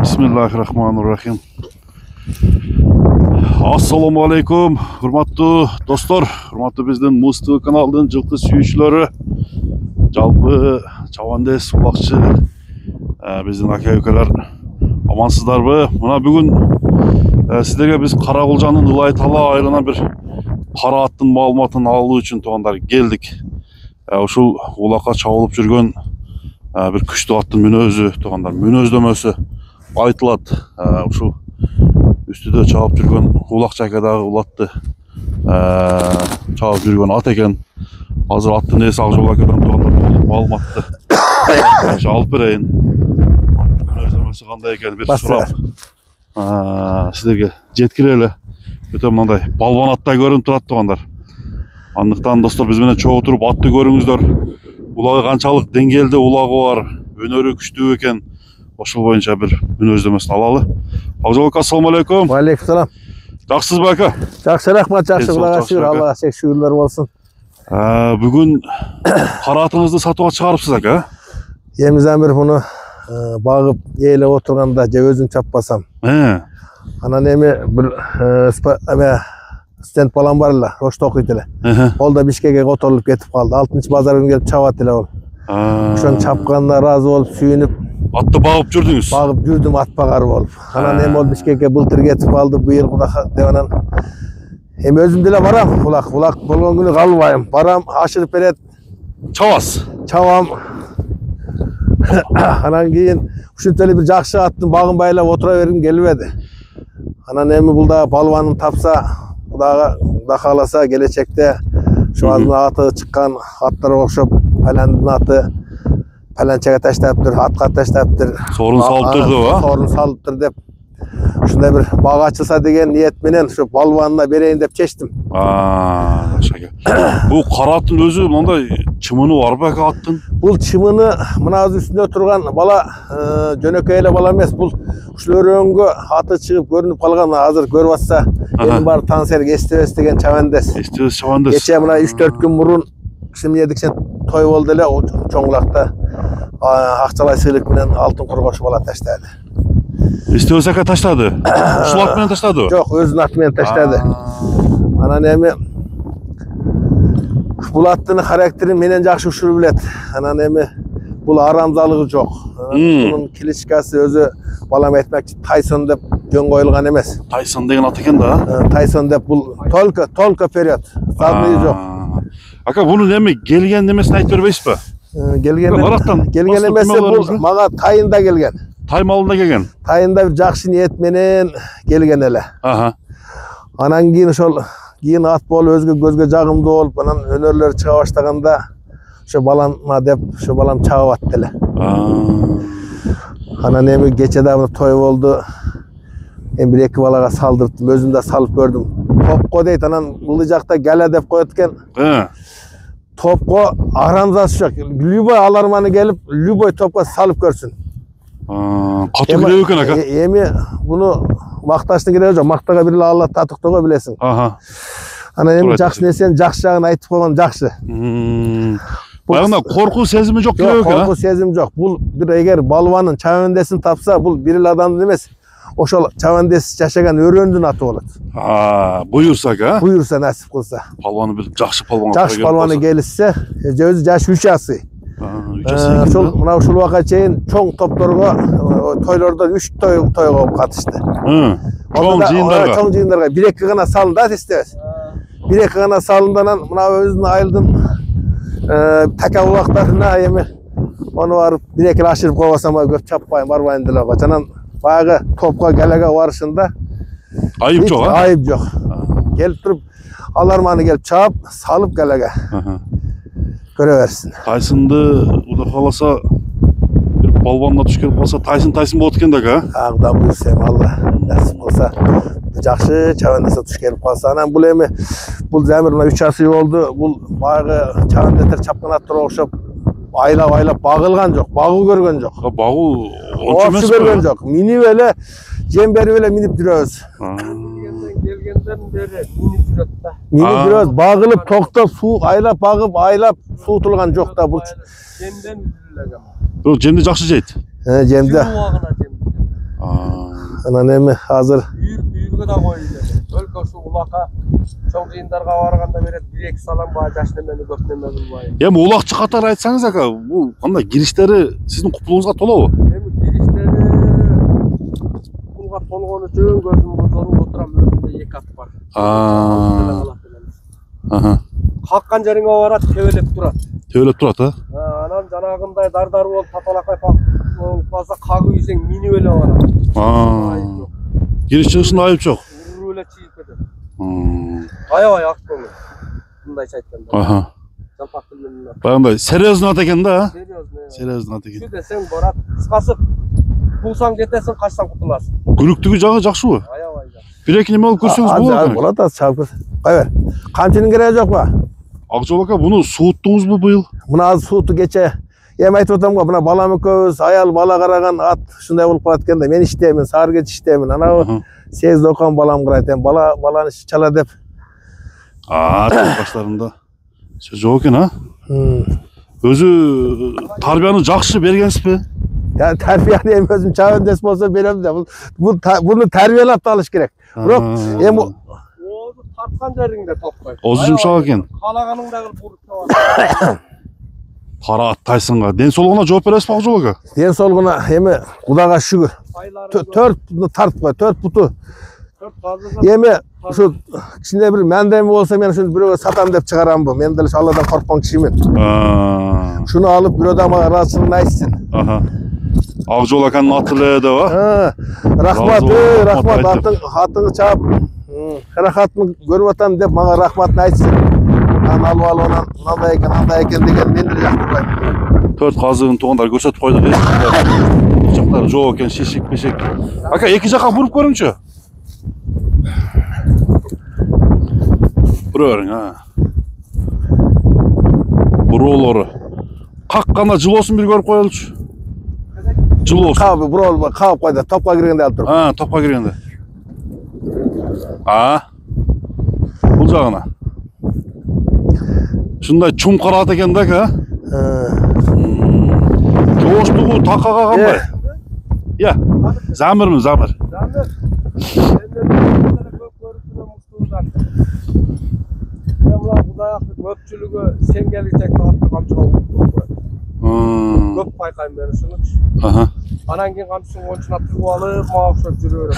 Bismillahirrahmanirrahim. Assalamu alaikum, hurmatlı dostlar, hurmatlı bizden Muz TV kanalının жылқы сүйүүчүлөрү, жалпы чабандес, улакчы, биздин ака-укалар амансыздарбы? Мына бүгүн сиздерге биз Каракулжанын Ылай Тала айылына бир кара аттын маалыматын алуу үчүн туугандар келдик. Ушул улакка чабылып жүргөн bir күчтүү аттын мүнөзү, туугандар, мүнөздөмөсү айтылат. Ушул üstüde çağıp жүргөн улак жайкадагы улатты çağıp жүргөн ат экен. Азыр аттын ээси ак жол акадан туугандар маалыматты алып берейин. Мүнөздөмөсү кандай экени бир сурап сиздерге жеткире эле. Өтө мындай балбан аттай көрүнүп турат туугандар. Андыктан достор биз менен чогуу туруп атты көрүңүздөр. Улагы канчалык деңгээлде улагы бар, өнөрү күчтүү экен. Ошол боюнча бир мүнөздөмөсүн алалы. Акжол ака, ассаламу алейкум. Ва алейкум салам. Жакшысыз ба ака? Жакшы, рахмат, жакшы. Кудайга шүгүр, Аллага шек шүгүрлөр болсун. Бүгүн кара атыңызды сатууга чыгарыпсыз ака? Эмизен бир муну багып ээлеп отурганда же өзүм чаппасам. Анан эми бир стенд балам бар эле, Ошто окуйт эле. Ол да Бишкекке которулуп кетип калды. 6-базар күнү келип чабат эле ол. Ошону чапканына ыраазы болуп, сүйүнүп, атты багып жүрдүңүз? Багып жүрдүм, ат багар болуп. Анан эми ол Бишкекке былтыр кетип калды, быйыл Кудай деп анан эми өзүм деле барам. Улак болгон күнү калбайм. Барам, ашырып берет. Чабасыз? Чабам. Анан кийин ушинтип эле бир жакшы аттын багын байлап отура бергим келбеди. Анан эми бул да балбанын тапса, Кудайга кааласа келечекте ошо аты чыккан аттарга окшоп паландын аты паланчага таштаптыр, атка таштаптыр. Сорун салыптыр деп, Сорун салыптыр деп. Ушундай бир бага ачылса деген ниет менен ушу балбанына берейин деп чечтим. Шаке. Бул кара аттын өзү мындай чымыны барбы ака аттын? Бул чымыны мына үстүндө турган бала жөнөкөй эле бала эмес. Бул ушул өрөөнгө аты чыгып көрүнүп калган, азыр көрүп атса, элин баары таанысер Эстебес деген чабандес. Эстебес чабандес. Кече мына 3-4 күн мурун Шимиедиксен той болду эле, чоңулакта акчалай сыйлык менен алтын кургош бала таштады. Эстебес ака таштады? Ушул ат менен таштады? Жок, өзүнүн аты менен таштады. Анан эми бул аттын характерин менен жакшы ушул билет. Анан эми бул арамзалыгы жок. Бунун кличкасы өзү балам айтмакчы Тайсон деп жөн коюлган эмес. Тайсон деген ат экен да? Тайсон деп бул только вперед. Задный жок. Ака, бунун эми келген немесин айтып бербейсизби? Келген эмеси бул мага тайында келген. Тай малында келген? Тайында бир жакшы ниет менен келген эле. Анан кийин ошол ат болуп өзгө көзгө жагымдуу болуп, анан өнөрлөр чыга баштаганда ошо балама деп ошо балам чабып атты эле. Анан эми кече дагы той болду. Эми бир эки балага салдырттым, өзүм да салып көрдүм. Топко дейт, анан бул жакта галя деп коет экен. Топко арамзасы жок. Любой аларманы келип, любой топко салып көрсүн. Катуу киреб экен ака. Эми буну макташтын кереги жок. Мактага бир эле Алла татыктоого билесиң. Анан эми жакшы нерсенин жакшы жагын айтып койгон жакшы. Баягында коркуу сезими жок керек экен. Коркуу сезим жок. Бул бир эгер балбанын чабандесин тапса, бул бир эле адамдын эмес. Ошол чабандес жашаган өрөөндүн аты болот. Буюрса ака? Буюрса, насип кылса. Балбаны бир жакшы балбан. Жакшы балбаны келишсе, өзү жашы 3 асы. Ошол мына ушул убакка чейин чоң топторго, тойлордо 3 тойго катышты. Чоң жыйындарга. Чоң жыйындарга 1-2 гана салынды, Эстебес. 2 гана салынды, анан мына өзүнүн айылдын така улактарына эми ону барып 1-2 ашырып койбосам көп чаппайм, барбайм деле койчу. Анан баягы топко галага барышында айып жок, айып жок. Келип туруп аларманы келип чаап, салып галага. Көрө берсин. Тайсынды Кудай кааласа бир балбанына туш келип калса, Тайсон болот экен да ака. Кудай буйрса эми Алла насип кылса, жакшы чабандеске туш келип калса. Анан бул эми бул замир мына 3 асы болду. Бул баягы чабандестер чапкан аттарга окшоп айлап багылган жок, багуу көргөн жок. Багуу ончо эмес көргөн жок. Минип эле, жем берип эле минип жүрөбүз. Келгенден бери минип жүрөт да. Минип жүрөбүз, багылып, токтоп, суу багып, суу турган жок да бул. Жемден үзүлгөн. Бул жемди жакшы жейт. Жемде. Убагына жемде. Анан эми азыр Үйүргө да коюлду. Өлкөсү улакка чоң жыйындарга барганда берет 1-2 салам баа жаш немени көп неме кылбайм. Эми улакчы катары айтсаңыз ака, бул кандай кириштери сиздин куплугуңузга толобу? Эми кириштери кулга толгону жөн көзүм бозоруп отурам, өзүмдө 2 ат бар. Каккан жериңе барат, тебелеп турат. Тебелеп турат, Анан жанагындай дардар болуп таталакай болуп калса кагып ийсең минип эле барат. Кириш чыгышында айып жок. Уруп эле чыгып кетет. Аябай ак көңүл. Мындайча айтканда. Жампак тилинен. Баягындай серьезный ат экен да. Серьезный. Серьезный ат экен. Шу десең барат, кыскасы булсаң кетесиң, качсаң кутуласың. Күрүктүгү жагы жакшыбы? Аябай жакшы. Бир-эки неме алып көрсөңүз болот. болот, аз чабып көр. Кой бер. Камчынын кереги жок ба? Акжол ака, буну сууттуңузбу быйыл? Мына аз сууту кече эми айтып атам го, мына балам экөөбүз аял бала караган ат ушундай болуп калат экен да. Мен иштеймин, саар кеч иштеймин. Анабы 8 окуган балам курайт. Эми баланы чала деп. Баштарында сөз жок экен, Өзү тарбияны жакшы бергенсизби? Тарбияны эми өзүм чабандес болсо берем да. Буну тарбиялап алыш керек. Бирок эми Озу тарткан жериңде топкой. Озу жумшак экен. Калаганыңда кылып буруп чабасың. Кара ат Тайсонго ден соолугуна жооп бересизби Акжол ака? ден соолугуна эми Кудайга шүгүр. 4 тартып кой, 4 буту. Эми ушу кичине бир мендеми болсо мен ушуну бирөөгө сатам деп чыгарамбы. Мен деле Алладан корккон кишимин. Шуну алып бирөө да мага ыраазычылыгын айтсын. Акжол аканын аты эле деп, Рахмат, рахмат. Атыңы чаап, рахатын көрүп атам деп мага рахматын айтсын. Анан алып анан мындай экен, андай экен деген мен деле жактырбайм. 4 казыгын туугандар көрсөтүп койдук. Жактары жок экен, шишик-бешик. Ака, эки жакка буруп көрүңчү. Бурөрүң, Буроолору. Какканда жылоосун бир көрүп коелучу. Жылоосун. Кабып койду, топко киргенде алып туруп. Топко киргенде. Бул жагына. Ушундай чумкар ат экен да, ака. Жооштугу такага кандай? Замирмин, Замир. Көпчүлүгү сеңгеличек атты камчыга уруп коет. Көп байкайм мен ушунучу. Анан кийин камчысын кончуна тыгып алып, мага окшоп жүрө берет.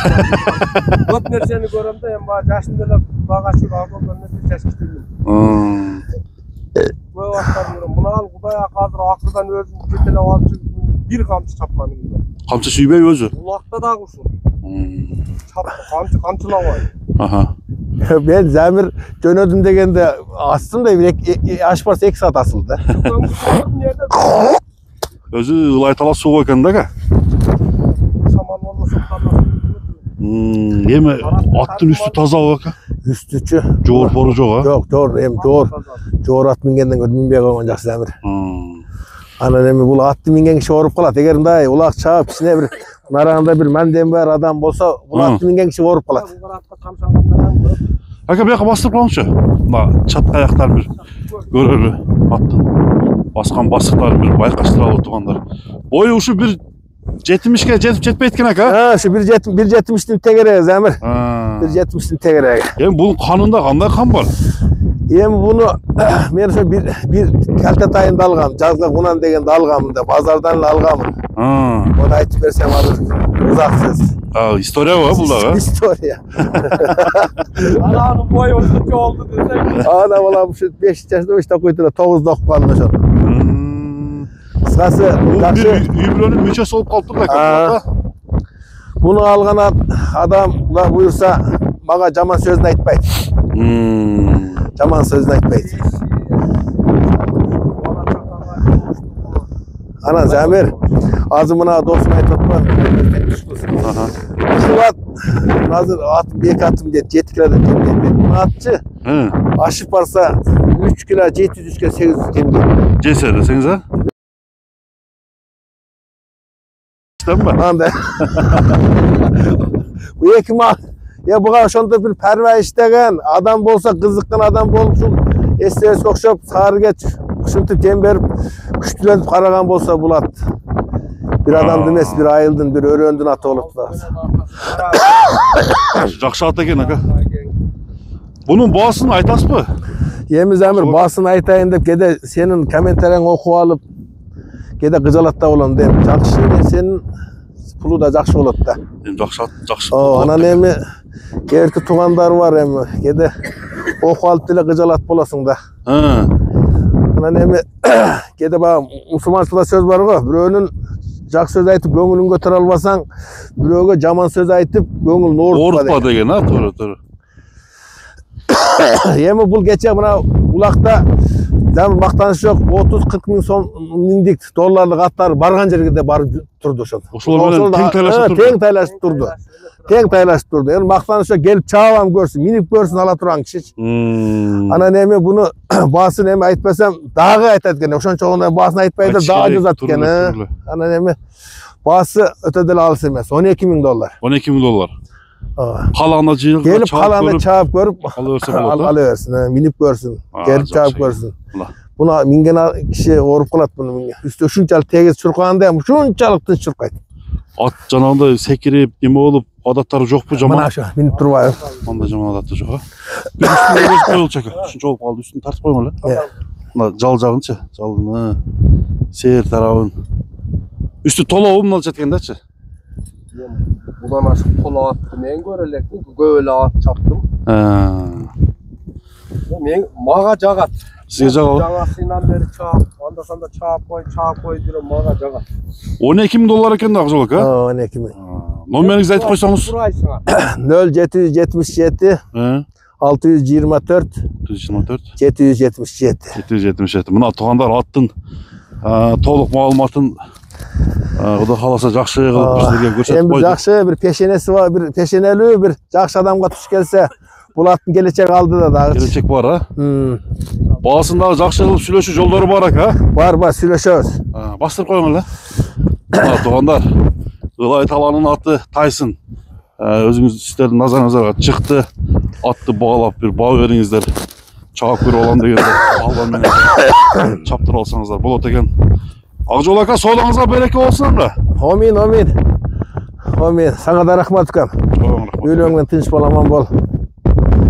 Көп нерсени көрөм да, эми баа жашында эле бага чыгып алган нерсе чечкичтимин. Көп аттар көрөм. Мунан Кудай азыр акырдан өзүм жетелеп алып чыгып бир камчы чапканым. Камчы сүйбөйбү өзү? Улакта дагы ушул. Чапты, камчылабай. Мен Замир жөнөдүм дегенде астым да бир аш барса 2 саат асылды. Өзү ылай талас суу экен да, ака. Эми аттын үстү тазабы, ака? Үстүчү. Жоор жок, Жок, эми жоор ат мингенден көрүп минбей койгон жакшы Замир. Анан эми бул атты минген киши ооруп калат. Эгер мындай улак чаап кичине бир нарагында бир мандем бар адам болсо, бул атты минген киши ооруп калат. Ака, бияка бастырып коюңчу. Мына чатка аяктарын бир көрөлү. Аттын баскан басыктарын бир байкаштыралы туугандар. Бою ушу бир 70ке жетип жетпейт экен, ака? Ушу 1.70-тин тегереги Замир. 1.70-тин тегереги. Эми бунун канында кандай кан бар? Эми буну мен ошо бир калта тайында алгам, жазга кунан дегенди алгам да, базардан эле алгам. Муну айтып берсем азыр узак сөз. История бул дагы. История. Ананын бою ушунча болду десең. Ана балам ушу 5 жашта ошто окуйт эле 9да окуп калдым ошо. Кыскасы жакшы үй бүлөнүн мүчөсү болуп калыптыр да. Буну алган адам Кудай буйрса мага жаман сөзүн айтпайт. Жаман сөзүн айтпайт. Анан Замир азыр мына досум айтып атпан. Ушул ат азыр атым 2 атым дейт 7 килодон кем дейт. Бул атчы ашып барса 3 кило 700-ке 800 кем дейт. Жесе десеңиз, Андай. Bu 2 мал. Ya буга ошондой бир парва иштеген адам болсо, кызыккан адам болуп, ушул эстебеске окшоп саар кеч ушинтип жем берип күчтүүлөнүп караган болсо булат. Bir adam demesi, bir ayıldın, bir öröndün atı olup da. Жақсы ат екен aka. Bunun boğasını aytas mı? Yemiz Emir basın aytayın dep kede senin kommentarın okup alıp kede kıcalatda olan deyim. Jakşı senin pulu da jakşı bolat da. Жақсы ат, жақсы. Anan emi erki tuğandar var emi. Kede okup alıp dile kıcalat bolasın da. Ha. Anan emi kede bana Müslümançılıkta söz var go. Biröөнүн jakşı söz aytıp göңülün götür albasan, biröөгө jaman söz aytıp göңülün oorutpa Oğurtma degen ha, doğru. Yemi bul geçe buna ulakta zaman maktanış yok 30-40 bin son mindik dollarlık atlar bargan жерге barıp turdu şu. Osol menен teң taylашып turdu. Teң taylashıp turdu. Teң taylashıp turdu. Yani maktanış yok gelip çağıram görsün, minip görsün ala turan kişi. Ana nemi bunu basın nemi aytpasam dağı aytat gene. Oşonço ondan basın aytpaydı dağı jazat gene. Ana nemi bası ötedel alыс emес. $12.000. $12.000. Kalağına jığılıp gelip kalağına çağıp görüp alıversin. Minip görsün. Gelip çağıp görsün. Buna mingen kişi orup kalat bunu mingen. Üstü şunçalık tegiz çurkağında hem şunçalık tınç çurkaydı. At janagınday sekirip neme olup adattары жоқ bu жаман? Mana şu minip turbayım. Анда жаман adаты жоқ. Bir üstüne өзі koyulacak çaka. Şunça olup kaldı üstünü tartып koyma lan. Mına jal jagınçı. Jalını, ser tarabın. Üstü tolabı mı alacak ekendaçı? Budan aşıp tola attı. Men görelektim. Göyle at çaptım. Men mağa jagat. Sizge jaga. Jangasından beri çağap. Anda sanda çağap koy diyorum mağa jagat. $12.000 eken de Akjolak ha? 12.000. Nomerinizi aytıp koysanız. 0777 624 124 777. 777. Mına tuğandar attın толық маалыматын Құда қаласа жақсы қылып біздерге көрсетіп Hem қойды. jakşı bir peşenesi var, bir peşeneli bir jakşı adamga tuş gelse bu attın gelecek aldı da daha. Келешек бар а? Басындағы жақсы қылып сүйлөшүү жолдары бар ака. Var söyleşiyoruz. Бастырып қойыңыз ла. Туғандар, Ылай таланын аты Тайсын. Өзіңіз сіздердің назарыңызға шықты. Атты бағалап бір бау беріңіздер. Чағып көріп алам дегенде албан менен чаптырып алсаңыздар болот екен. Акжол ака, соолугуңузга береке болсун анда. Amin. Sana da rahmat ukam. Өлөңмен тынч бол, аман бол.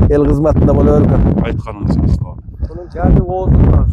El kızmatında bol örgün. Айтқаныңыз келсін. Bunun kendi oğuzunda.